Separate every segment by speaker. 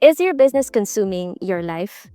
Speaker 1: Is your business consuming your life?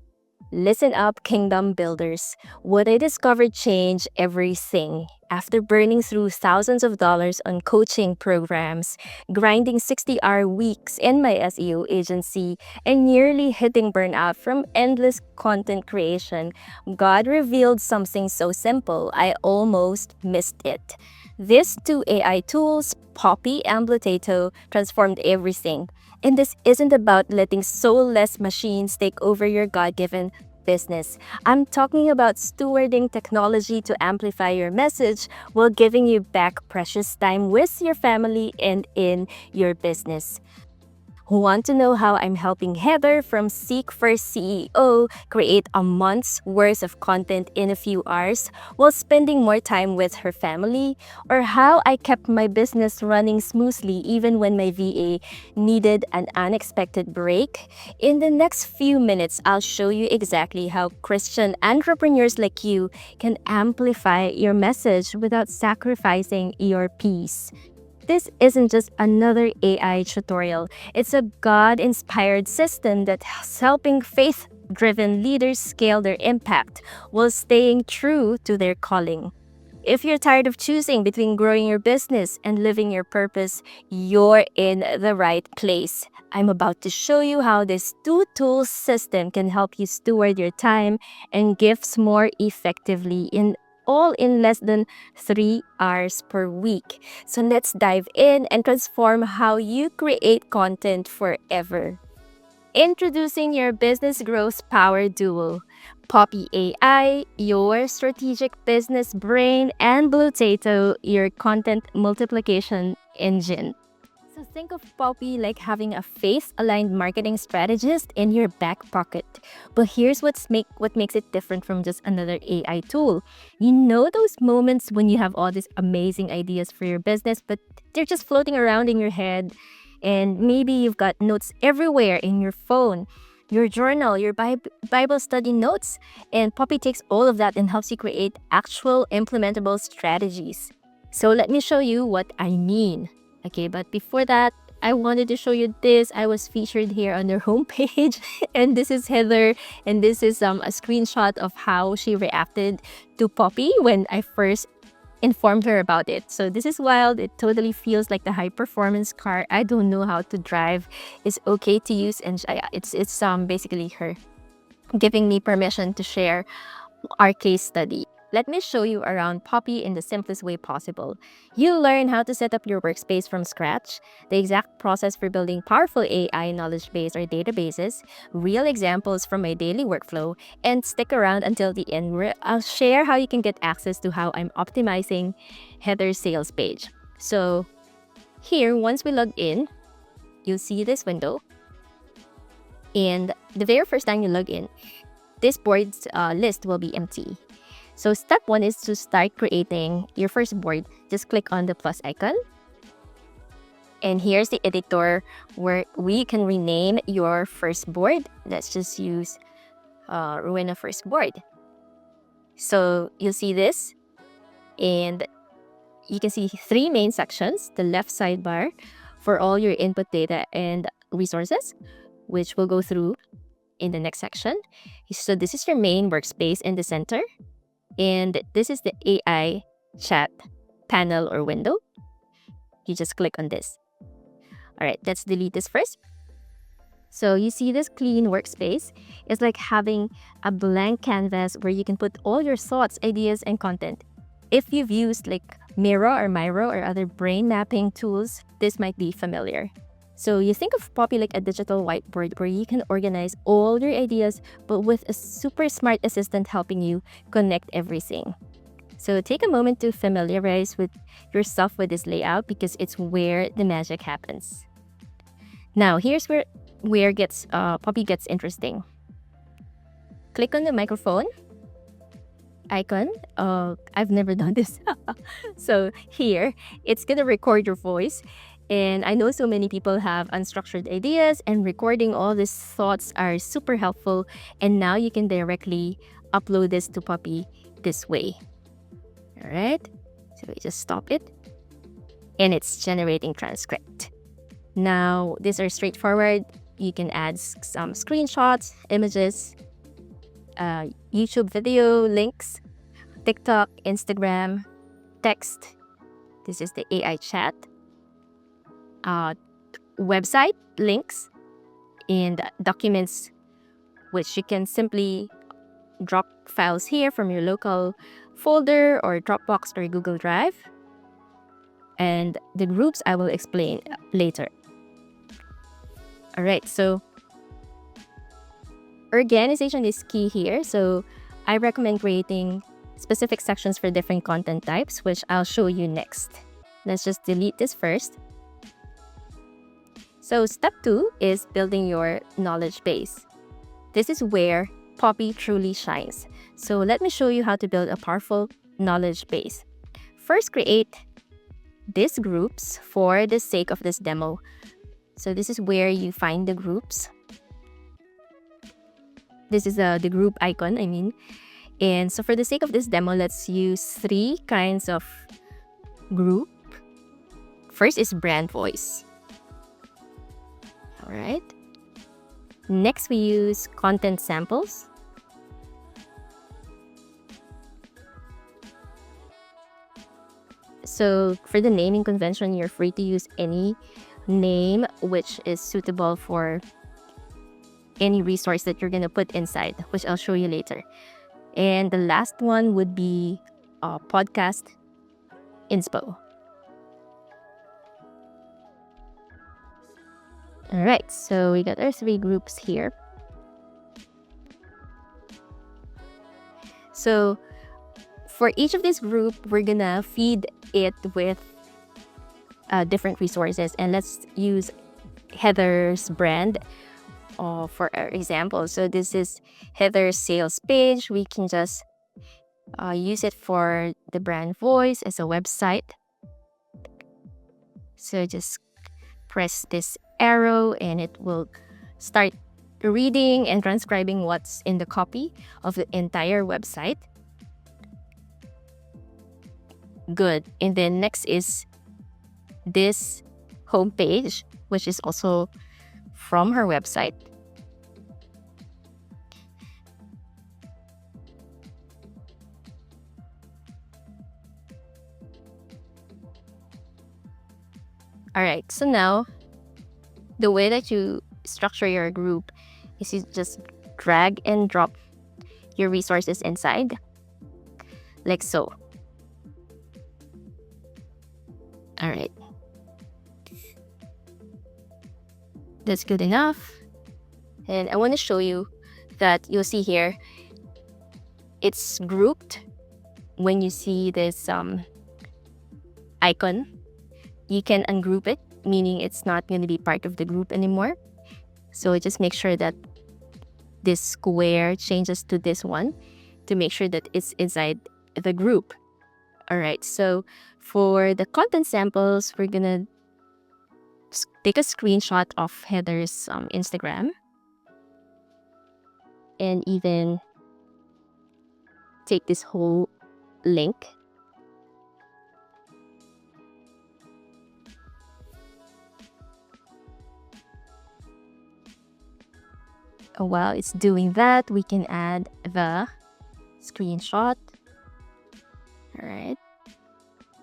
Speaker 1: Listen up, kingdom builders. What I discovered changed everything. After burning through thousands of dollars on coaching programs, grinding 60-hour weeks in my SEO agency, and nearly hitting burnout from endless content creation, God revealed something so simple I almost missed it. These two AI tools, Poppy and Blotato, transformed everything. And this isn't about letting soulless machines take over your God-given business. I'm talking about stewarding technology to amplify your message while giving you back precious time with your family and in your business. Want to know how I'm helping Heather from Seek First CEO create a month's worth of content in a few hours while spending more time with her family? Or how I kept my business running smoothly even when my VA needed an unexpected break? In the next few minutes, I'll show you exactly how Christian entrepreneurs like you can amplify your message without sacrificing your peace. This isn't just another AI tutorial. It's a God-inspired system that's helping faith-driven leaders scale their impact while staying true to their calling. If you're tired of choosing between growing your business and living your purpose, you're in the right place. I'm about to show you how this two-tool system can help you steward your time and gifts more effectively in less than 3 hours per week. So let's dive in and transform how you create content forever. Introducing your business growth power duo, Poppy AI, your strategic business brain, and Blotato, your content multiplication engine. So think of Poppy like having a faith-aligned marketing strategist in your back pocket. But here's what makes it different from just another AI tool. You know those moments when you have all these amazing ideas for your business, but they're just floating around in your head, and maybe you've got notes everywhere in your phone, your journal, your Bible study notes, and Poppy takes all of that and helps you create actual implementable strategies. So let me show you what I mean. Okay, but before that, I wanted to show you this. I was featured here on their homepage, and this is Heather, and this is a screenshot of how she reacted to Poppy when I first informed her about it. So this is wild. It totally feels like the high performance car I don't know how to drive is okay to use, and it's basically her giving me permission to share our case study. Let me show you around Poppy in the simplest way possible. You'll learn how to set up your workspace from scratch, the exact process for building powerful AI knowledge base or databases, real examples from my daily workflow, and stick around until the end where I'll share how you can get access to how I'm optimizing Heather's sales page. So here, once we log in, you'll see this window. And the very first time you log in, this board's list will be empty. So step one is to start creating your first board. Just click on the plus icon. And here's the editor where we can rename your first board. Let's just use Rowena first board. So you'll see this. And you can see 3 main sections. The left sidebar for all your input data and resources, which we'll go through in the next section. So this is your main workspace in the center. And this is the AI chat panel or window. You just click on this. All right, let's delete this first. So you see this clean workspace. It's like having a blank canvas where you can put all your thoughts, ideas, and content. If you've used like Miro or other brain mapping tools, this might be familiar. So you think of Poppy like a digital whiteboard where you can organize all your ideas, but with a super smart assistant helping you connect everything. So take a moment to familiarize with yourself with this layout because it's where the magic happens. Now here's where Poppy gets interesting. Click on the microphone icon. I've never done this. So here, it's gonna record your voice. And I know so many people have unstructured ideas, and recording all these thoughts are super helpful. And now you can directly upload this to Poppy this way. All right, so we just stop it. And it's generating transcript. Now, these are straightforward. You can add some screenshots, images, YouTube video links, TikTok, Instagram, text. This is the AI chat. Website links and documents, which you can simply drop files here from your local folder or Dropbox or Google Drive. And the groups I will explain later. All right, so organization is key here. So I recommend creating specific sections for different content types, which I'll show you next. Let's just delete this first. So step 2 is building your knowledge base. This is where Poppy truly shines. So let me show you how to build a powerful knowledge base. First, create these groups for the sake of this demo. So this is where you find the groups. This is the group icon, I mean. And so for the sake of this demo, let's use 3 kinds of group. First is brand voice. All right. Next, we use content samples. So for the naming convention, you're free to use any name which is suitable for any resource that you're going to put inside, which I'll show you later. And the last one would be podcast inspo. All right, so we got our 3 groups here. So for each of this group, we're gonna feed it with different resources. And let's use Heather's brand for our example. So this is Heather's sales page. We can just use it for the brand voice as a website. So just press this arrow and it will start reading and transcribing what's in the copy of the entire website. Good. And then next is this homepage, which is also from her website. All right, so now the way that you structure your group is you just drag and drop your resources inside, like so. All right. That's good enough. And I want to show you that you'll see here, it's grouped. When you see this icon, you can ungroup it, meaning it's not going to be part of the group anymore. So just make sure that this square changes to this one to make sure that it's inside the group. All right, so for the content samples, we're gonna take a screenshot of Heather's Instagram and even take this whole link. While it's doing that, we can add the screenshot. All right.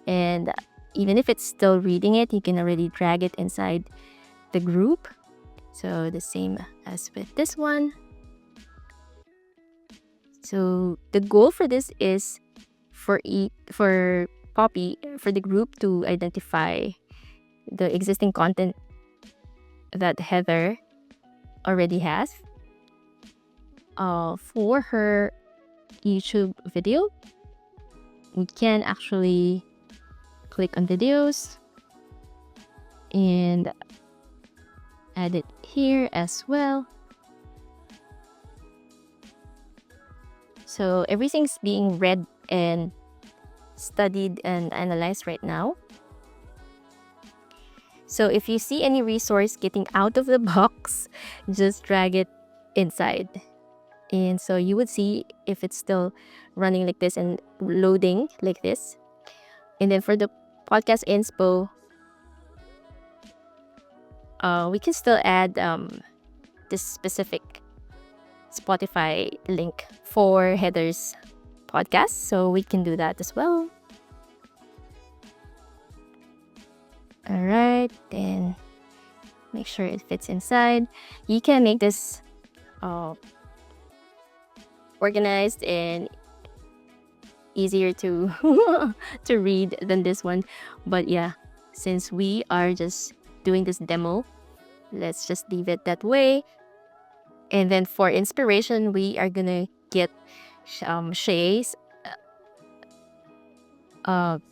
Speaker 1: And even if it's still reading it, you can already drag it inside the group. So the same as with this one. So the goal for this is for Poppy, for the group to identify the existing content that Heather already has. For her YouTube video, we can actually click on videos and add it here as well. So everything's being read and studied and analyzed right now. So if you see any resource getting out of the box, just drag it inside. And so you would see if it's still running like this and loading like this. And then for the podcast inspo, we can still add this specific Spotify link for Heather's podcast, so we can do that as well. All right, then make sure it fits inside. You can make this organized and easier to to read than this one, but yeah, since we are just doing this demo, let's just leave it that way. And then for inspiration, we are gonna get Shay's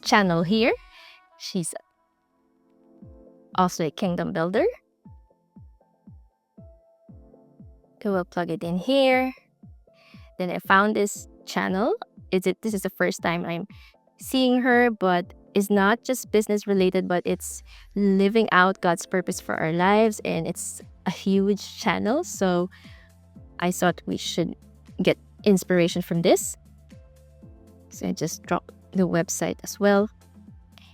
Speaker 1: channel here. She's also a kingdom builder. So we'll plug it in here. Then I found this channel. This is the first time I'm seeing her, but it's not just business related, but it's living out God's purpose for our lives, and it's a huge channel. So I thought we should get inspiration from this. So I just dropped the website as well.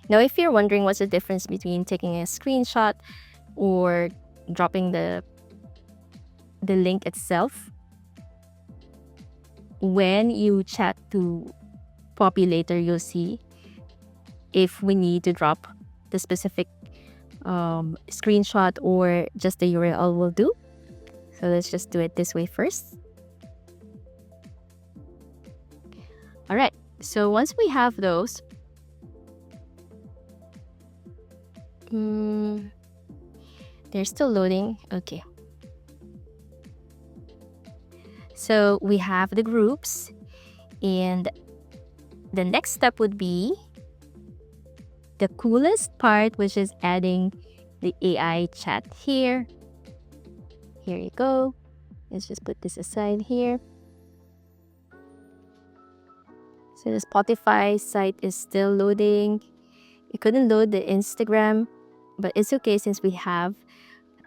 Speaker 1: Now, if you're wondering what's the difference between taking a screenshot or dropping the link itself, when you chat to Poppy later, you'll see if we need to drop the specific screenshot or just the URL will do. So let's just do it this way first. All right, so once we have those, they're still loading. Okay. So we have the groups, and the next step would be the coolest part, which is adding the AI chat here. Here you go. Let's just put this aside here. So the Spotify site is still loading. It couldn't load the Instagram, but it's okay since we have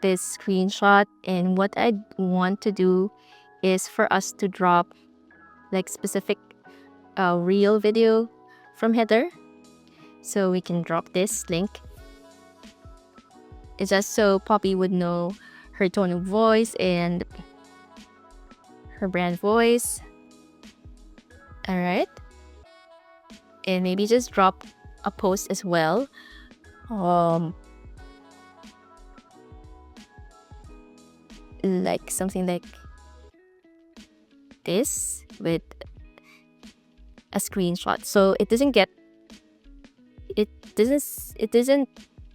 Speaker 1: this screenshot. And what I want to do is for us to drop like specific reel video from Heather. So we can drop this link. It's just so Poppy would know her tone of voice and her brand voice. All right. And maybe just drop a post as well. Like something like this with a screenshot. So it doesn't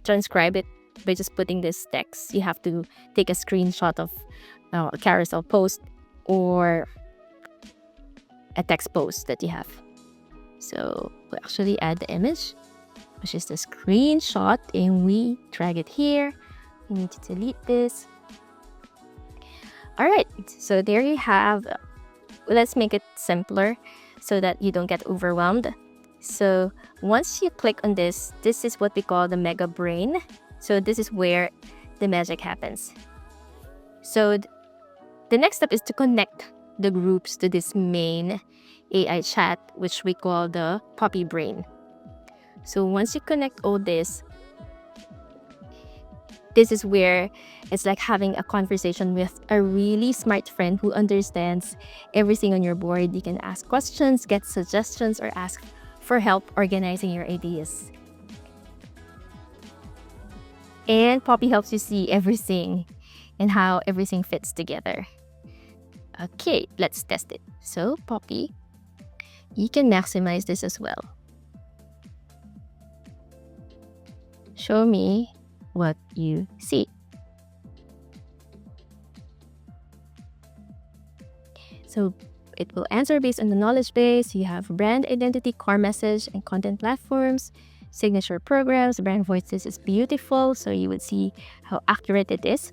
Speaker 1: transcribe it by just putting this text. You have to take a screenshot of a carousel post or a text post that you have. So we actually add the image, which is the screenshot, and we drag it here. We need to delete this. All right, so there you have. Let's make it simpler so that you don't get overwhelmed. So once you click on this is what we call the mega brain. So this is where the magic happens. So the next step is to connect the groups to this main AI chat, which we call the Poppy brain. So once you connect all this is where it's like having a conversation with a really smart friend who understands everything on your board. You can ask questions, get suggestions, or ask for help organizing your ideas. And Poppy helps you see everything and how everything fits together. Okay, let's test it. So Poppy, you can maximize this as well. Show me what you see. So it will answer based on the knowledge base. You have brand identity, core message, and content platforms, signature programs, brand voices is beautiful. So you would see how accurate it is.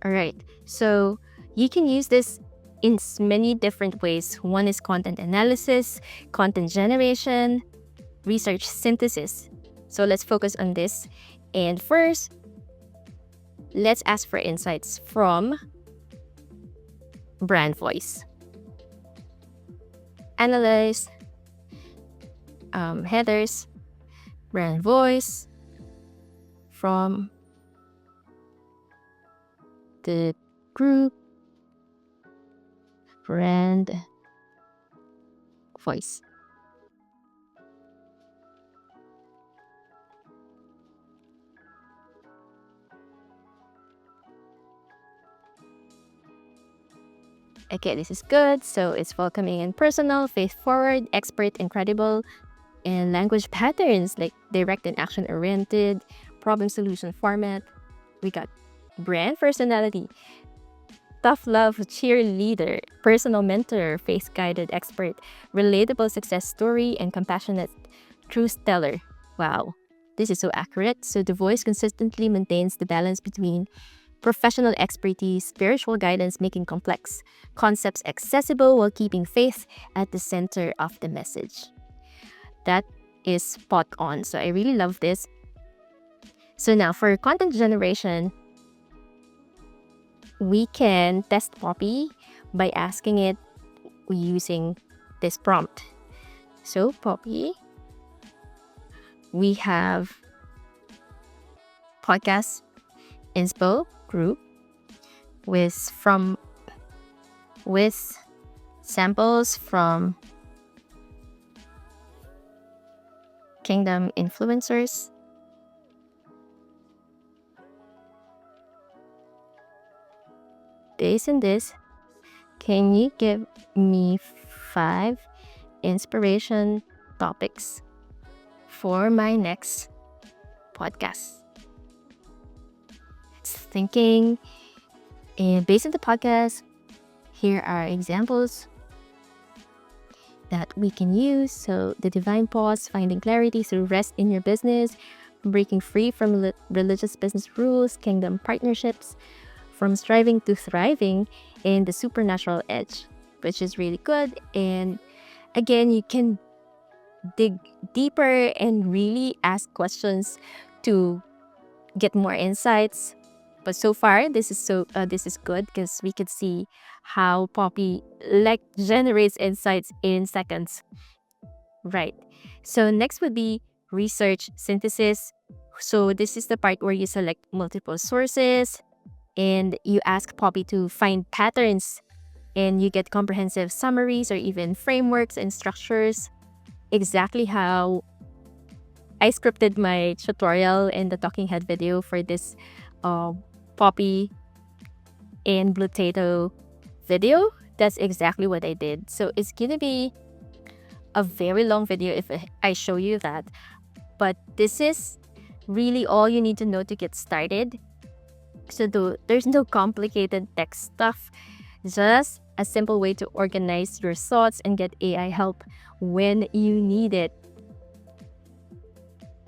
Speaker 1: All right, so you can use this in many different ways. One is content analysis, content generation, research synthesis. So let's focus on this. And first, let's ask for insights from brand voice. Analyze headers, brand voice from the group brand voice. Okay, this is good. So it's welcoming and personal, faith forward, expert, incredible, and language patterns like direct and action oriented, problem solution format. We got brand personality, tough love cheerleader, personal mentor, faith guided expert, relatable success story, and compassionate truth teller. Wow, this is so accurate. So the voice consistently maintains the balance between professional expertise, spiritual guidance, making complex concepts accessible while keeping faith at the center of the message. That is spot on. So I really love this. So now for content generation, we can test Poppy by asking it using this prompt. So Poppy, we have podcast inspo group with samples from Kingdom influencers. Based on this, can you give me 5 inspiration topics for my next podcast? It's thinking, and based on the podcast, here are examples that we can use. So the divine pause, finding clarity through rest in your business, breaking free from religious business rules, kingdom partnerships, from striving to thriving, and the supernatural edge, which is really good. And again, you can dig deeper and really ask questions to get more insights. But so far, this is good because we could see how Poppy generates insights in seconds. Right. So next would be research synthesis. So this is the part where you select multiple sources and you ask Poppy to find patterns, and you get comprehensive summaries or even frameworks and structures, exactly how I scripted my tutorial and the talking head video for this Poppy and Blotato video. That's exactly what I did. So it's gonna be a very long video if I show you that, but this is really all you need to know to get started. So there's no complicated tech stuff, just a simple way to organize your thoughts and get AI help when you need it.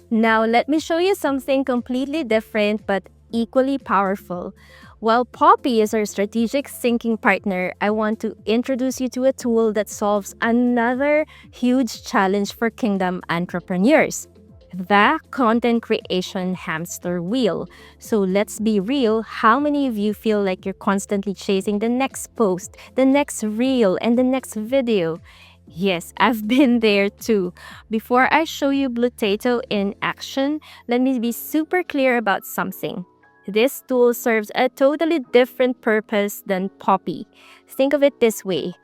Speaker 1: Now let me show you something completely different but equally powerful. While Poppy is our strategic thinking partner, I want to introduce you to a tool that solves another huge challenge for Kingdom entrepreneurs: the content creation hamster wheel. So let's be real, how many of you feel like you're constantly chasing the next post, the next reel, and the next video? Yes, I've been there too. Before I show you Blotato in action, let me be super clear about something. This tool serves a totally different purpose than Poppy. Think of it this way.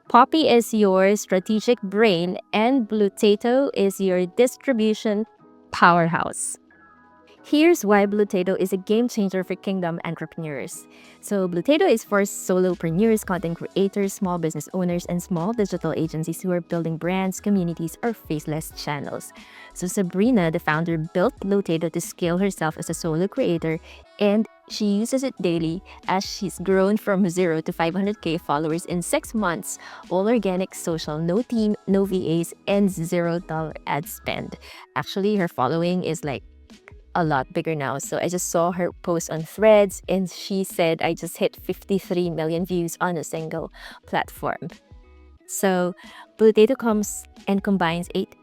Speaker 1: Poppy is your strategic brain and Blotato is your distribution powerhouse. Here's why Blotato is a game changer for Kingdom entrepreneurs. So Blotato is for solopreneurs, content creators, small business owners, and small digital agencies who are building brands, communities, or faceless channels. So Sabrina, the founder, built Blotato to scale herself as a solo creator, and she uses it daily as she's grown from 0 to 500K followers in 6 months. All organic, social, no team, no VAs, and $0 ad spend. Actually, her following is like a lot bigger now. So I just saw her post on Threads and she said, I just hit 53 million views on a single platform. So Blotato comes and combines 8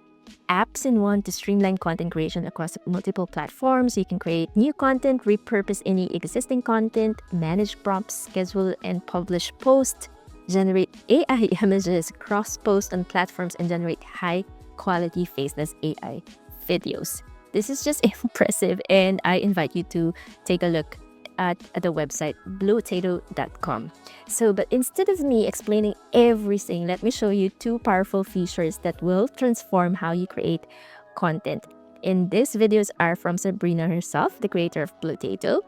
Speaker 1: apps in one to streamline content creation across multiple platforms. You can create new content, repurpose any existing content, manage prompts, schedule and publish posts, generate AI images, cross-post on platforms, and generate high-quality faceless AI videos. This is just impressive, and I invite you to take a look at the website blotato.com. So, but instead of me explaining everything, let me show you two powerful features that will transform how you create content. And these videos are from Sabrina herself, the creator of Blotato.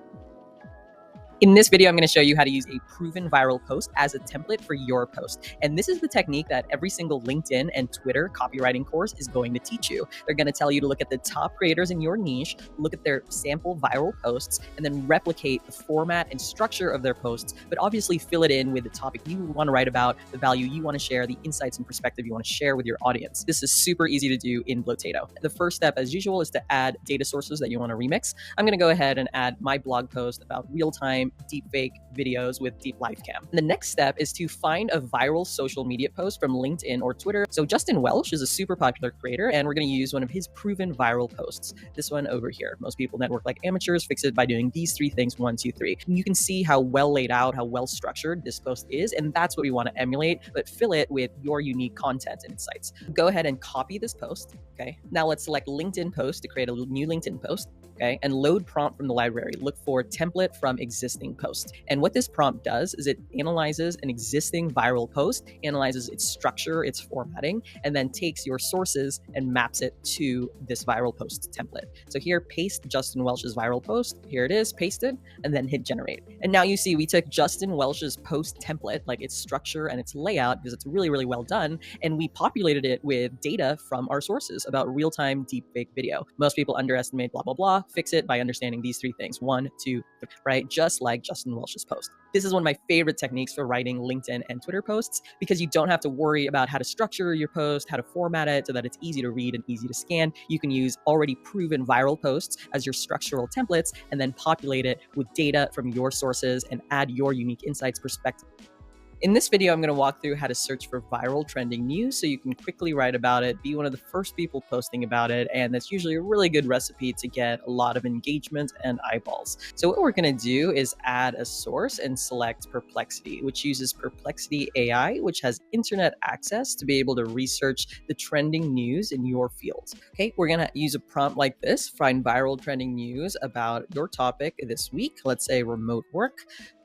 Speaker 2: In this video, I'm going to show you how to use a proven viral post as a template for your post. And this is the technique that every single LinkedIn and Twitter copywriting course is going to teach you. They're going to tell you to look at the top creators in your niche, look at their sample viral posts, and then replicate the format and structure of their posts, but obviously fill it in with the topic you want to write about, the value you want to share, the insights and perspective you want to share with your audience. This is super easy to do in Blotato. The first step, as usual, is to add data sources that you want to remix. I'm going to go ahead and add my blog post about real-time deepfake videos with deep live cam. And the next step is to find a viral social media post from LinkedIn or Twitter. So Justin Welsh is a super popular creator, and we're going to use one of his proven viral posts. This one over here. Most people network like amateurs. Fix it by doing these 3 things, 1, 2, 3. And you can see how well laid out, how well structured this post is, and that's what we want to emulate, but fill it with your unique content and insights. Go ahead and copy this post. Okay. Now let's select LinkedIn post to create a new LinkedIn post. Okay, and load prompt from the library. Look for template from existing post. And what this prompt does is it analyzes an existing viral post, analyzes its structure, its formatting, and then takes your sources and maps it to this viral post template. So here, paste Justin Welsh's viral post. Here it is, paste it, and then hit generate. And now you see we took Justin Welsh's post template, like its structure and its layout, because it's really, really well done, and we populated it with data from our sources about real-time deepfake video. Most people underestimate blah, blah, blah. Fix it by understanding these 3 things. 1, 2, 3, right? Just like Justin Welsh's post. This is one of my favorite techniques for writing LinkedIn and Twitter posts because you don't have to worry about how to structure your post, how to format it so that it's easy to read and easy to scan. You can use already proven viral posts as your structural templates and then populate it with data from your sources and add your unique insights, perspective. In this video, I'm going to walk through how to search for viral trending news so you can quickly write about it, be one of the first people posting about it, and that's usually a really good recipe to get a lot of engagement and eyeballs. So what we're going to do is add a source and select Perplexity, which uses Perplexity AI, which has internet access to be able to research the trending news in your field. Okay, we're going to use a prompt like this, find viral trending news about your topic this week, let's say remote work.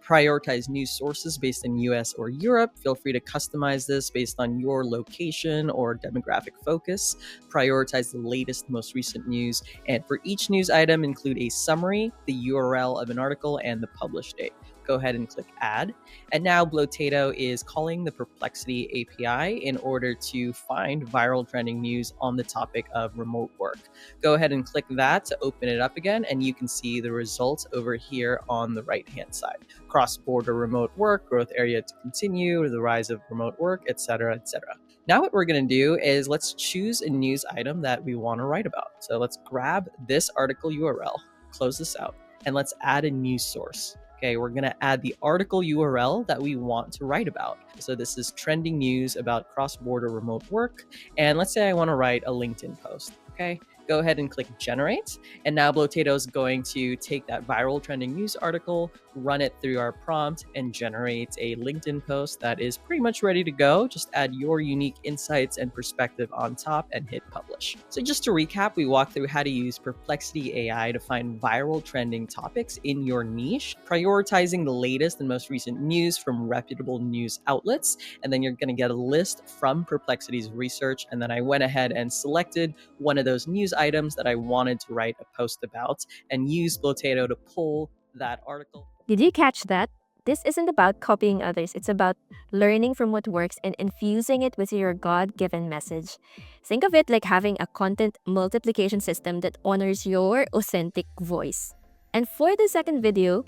Speaker 2: Prioritize news sources based in US or Europe. Feel free to customize this based on your location or demographic focus. Prioritize the latest, most recent news. And for each news item, include a summary, the URL of an article, and the publish date. Go ahead and click add. And now Blotato is calling the Perplexity API in order to find viral trending news on the topic of remote work. Go ahead and click that to open it up again, and you can see the results over here on the right-hand side. Cross-border remote work, growth area to continue, the rise of remote work, etc., etc. Now what we're going to do is let's choose a news item that we want to write about. So let's grab this article URL, close this out, and let's add a news source. Okay, we're going to add the article URL that we want to write about. So this is trending news about cross-border remote work. And let's say I want to write a LinkedIn post. Okay, go ahead and click generate. And now Blotato is going to take that viral trending news article, run it through our prompt, and generate a LinkedIn post that is pretty much ready to go. Just add your unique insights and perspective on top and hit publish. So just to recap, we walked through how to use Perplexity AI to find viral trending topics in your niche, prioritizing the latest and most recent news from reputable news outlets, and then you're going to get a list from Perplexity's research. And then I went ahead and selected one of those news items that I wanted to write a post about and used Blotato to pull that article.
Speaker 1: Did you catch that? This isn't about copying others. It's about learning from what works and infusing it with your God-given message. Think of it like having a content multiplication system that honors your authentic voice. And for the second video,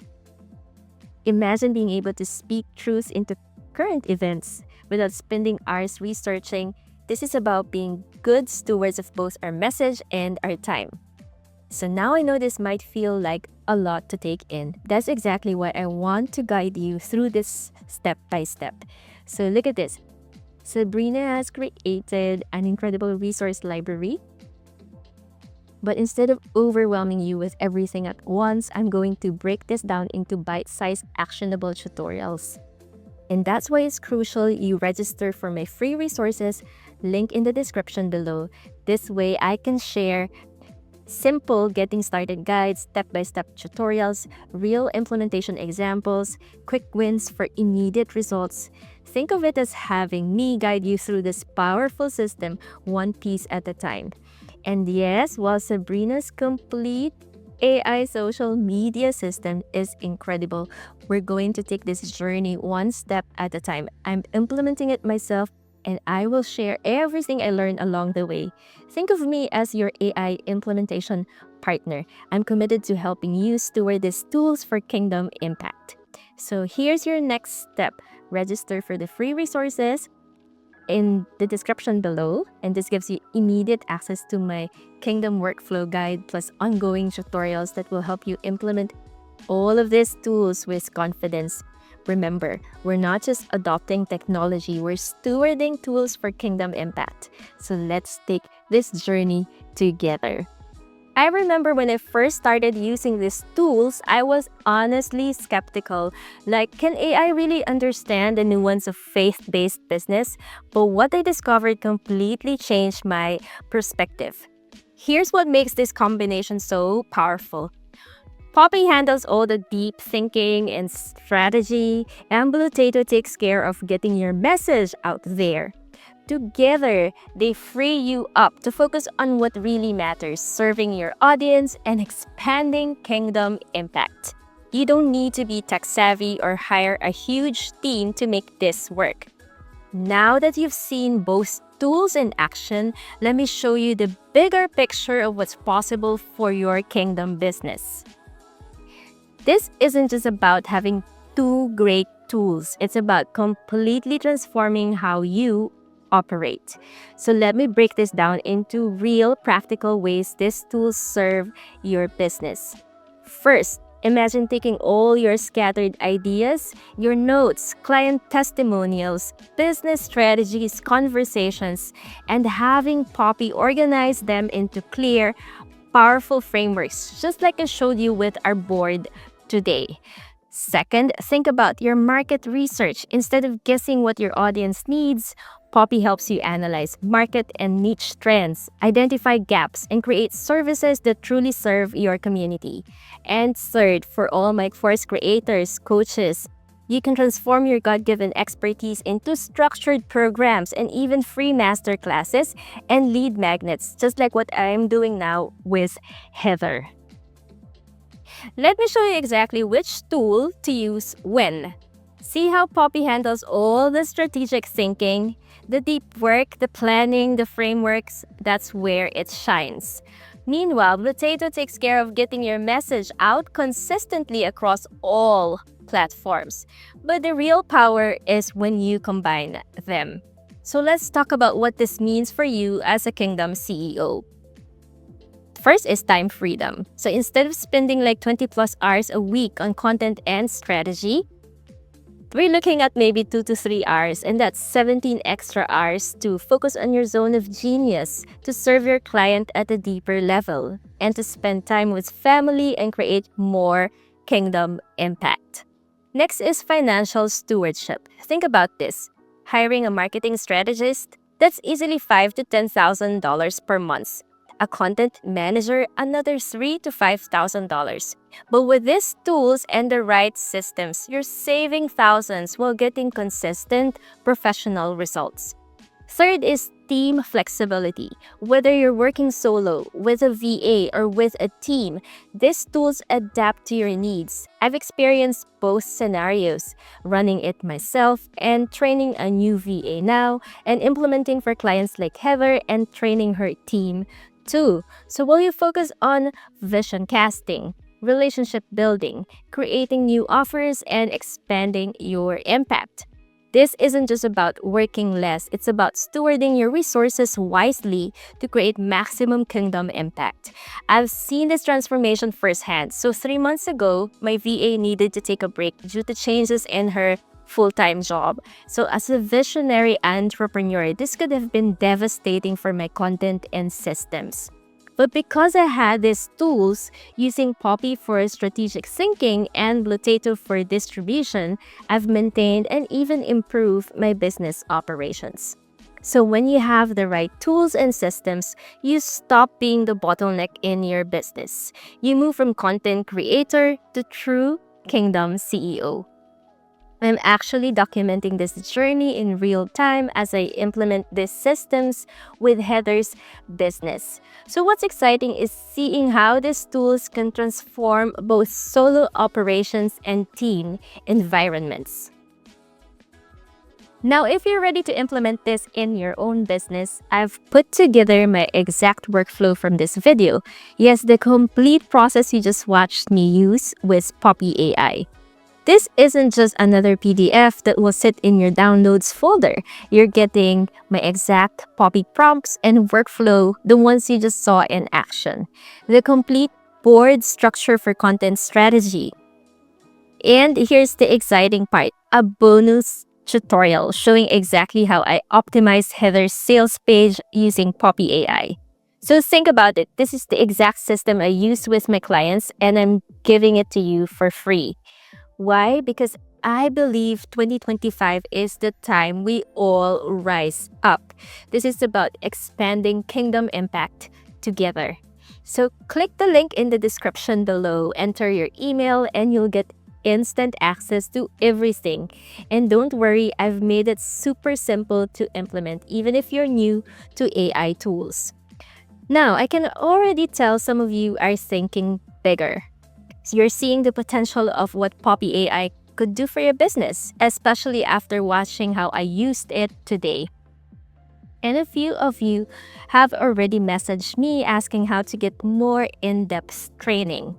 Speaker 1: imagine being able to speak truth into current events without spending hours researching. This is about being good stewards of both our message and our time. So now I know this might feel like a lot to take in. That's exactly why I want to guide you through this step by step. So look at this. Sabrina has created an incredible resource library. But instead of overwhelming you with everything at once, I'm going to break this down into bite-sized actionable tutorials. And that's why it's crucial you register for my free resources, link in the description below. This way I can share Simple getting started guides, step-by-step tutorials, real implementation examples, quick wins for immediate results. Think of it as having me guide you through this powerful system one piece at a time. And yes, while Sabrina's complete AI social media system is incredible, we're going to take this journey one step at a time. I'm implementing it myself, and I will share everything I learned along the way. Think of me as your AI implementation partner. I'm committed to helping you steward these tools for kingdom impact. So here's your next step. Register for the free resources in the description below, and this gives you immediate access to my Kingdom Workflow Guide plus ongoing tutorials that will help you implement all of these tools with confidence. Remember, we're not just adopting technology, we're stewarding tools for kingdom impact. So let's take this journey together. I remember when I first started using these tools, I was honestly skeptical. Like, can AI really understand the nuance of faith-based business? But what I discovered completely changed my perspective. Here's what makes this combination so powerful. Poppy handles all the deep thinking and strategy, and Blotato takes care of getting your message out there. Together, they free you up to focus on what really matters, serving your audience and expanding kingdom impact. You don't need to be tech savvy or hire a huge team to make this work. Now that you've seen both tools in action, let me show you the bigger picture of what's possible for your kingdom business. This isn't just about having two great tools. It's about completely transforming how you operate. So let me break this down into real practical ways these tools serve your business. First, imagine taking all your scattered ideas, your notes, client testimonials, business strategies, conversations, and having Poppy organize them into clear, powerful frameworks, just like I showed you with our board today. Second, think about your market research. Instead of guessing what your audience needs, Poppy helps you analyze market and niche trends, identify gaps, and create services that truly serve your community. And third, for all my course creators, coaches, you can transform your God-given expertise into structured programs and even free masterclasses and lead magnets, just like what I'm doing now with Heather. Let me show you exactly which tool to use when. See how Poppy handles all the strategic thinking, the deep work, the planning, the frameworks. That's where it shines. Meanwhile, Blotato takes care of getting your message out consistently across all platforms. But the real power is when you combine them. So let's talk about what this means for you as a Kingdom CEO. First is time freedom. So instead of spending like 20 plus hours a week on content and strategy, we're looking at maybe 2 to 3 hours, and that's 17 extra hours to focus on your zone of genius, to serve your client at a deeper level, and to spend time with family and create more kingdom impact. Next is financial stewardship. Think about this. Hiring a marketing strategist, that's easily $5,000 to $10,000 per month. A content manager, another $3,000 to $5,000. But with these tools and the right systems, you're saving thousands while getting consistent professional results. Third is team flexibility. Whether you're working solo, with a VA, or with a team, these tools adapt to your needs. I've experienced both scenarios, running it myself and training a new VA now, and implementing for clients like Heather and training her team too. So while you focus on vision casting, relationship building, creating new offers, and expanding your impact. This isn't just about working less, it's about stewarding your resources wisely to create maximum kingdom impact. I've seen this transformation firsthand. So 3 months ago, my VA needed to take a break due to changes in her full-time job. So as a visionary entrepreneur, this could have been devastating for my content and systems. But because I had these tools, using Poppy for strategic thinking and Blotato for distribution, I've maintained and even improved my business operations. So when you have the right tools and systems, you stop being the bottleneck in your business. You move from content creator to true kingdom CEO. I'm actually documenting this journey in real time as I implement these systems with Heather's business. So what's exciting is seeing how these tools can transform both solo operations and team environments. Now, if you're ready to implement this in your own business, I've put together my exact workflow from this video. Yes, the complete process you just watched me use with Poppy AI. This isn't just another PDF that will sit in your downloads folder. You're getting my exact Poppy prompts and workflow, the ones you just saw in action. The complete board structure for content strategy. And here's the exciting part, a bonus tutorial showing exactly how I optimized Heather's sales page using Poppy AI. So think about it. This is the exact system I use with my clients and I'm giving it to you for free. Why? Because I believe 2025 is the time we all rise up. This is about expanding kingdom impact together. So click the link in the description below, enter your email, and you'll get instant access to everything. And don't worry, I've made it super simple to implement, even if you're new to AI tools. Now, I can already tell some of you are thinking bigger. You're seeing the potential of what Poppy AI could do for your business, especially after watching how I used it today. And a few of you have already messaged me asking how to get more in-depth training.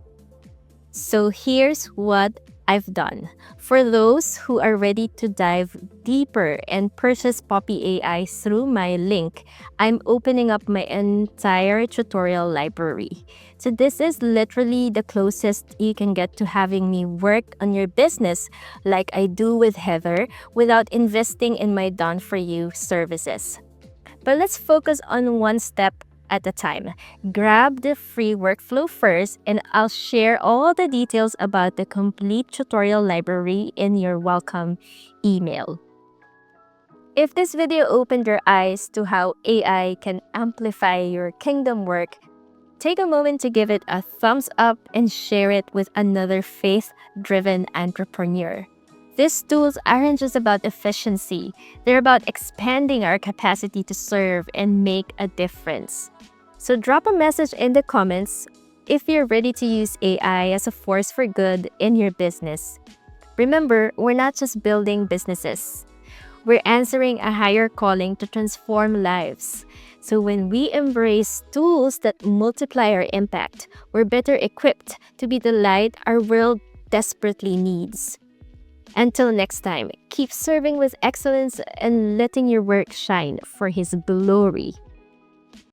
Speaker 1: So here's what I've done. For those who are ready to dive deeper and purchase Poppy AI through my link, I'm opening up my entire tutorial library. So this is literally the closest you can get to having me work on your business like I do with Heather without investing in my done-for-you services. But let's focus on one step at a time. Grab the free workflow first and I'll share all the details about the complete tutorial library in your welcome email. If this video opened your eyes to how AI can amplify your kingdom work, take a moment to give it a thumbs up and share it with another faith-driven entrepreneur. These tools aren't just about efficiency, they're about expanding our capacity to serve and make a difference. So drop a message in the comments if you're ready to use AI as a force for good in your business. Remember, we're not just building businesses. We're answering a higher calling to transform lives. So when we embrace tools that multiply our impact, we're better equipped to be the light our world desperately needs. Until next time, keep serving with excellence and letting your work shine for His glory.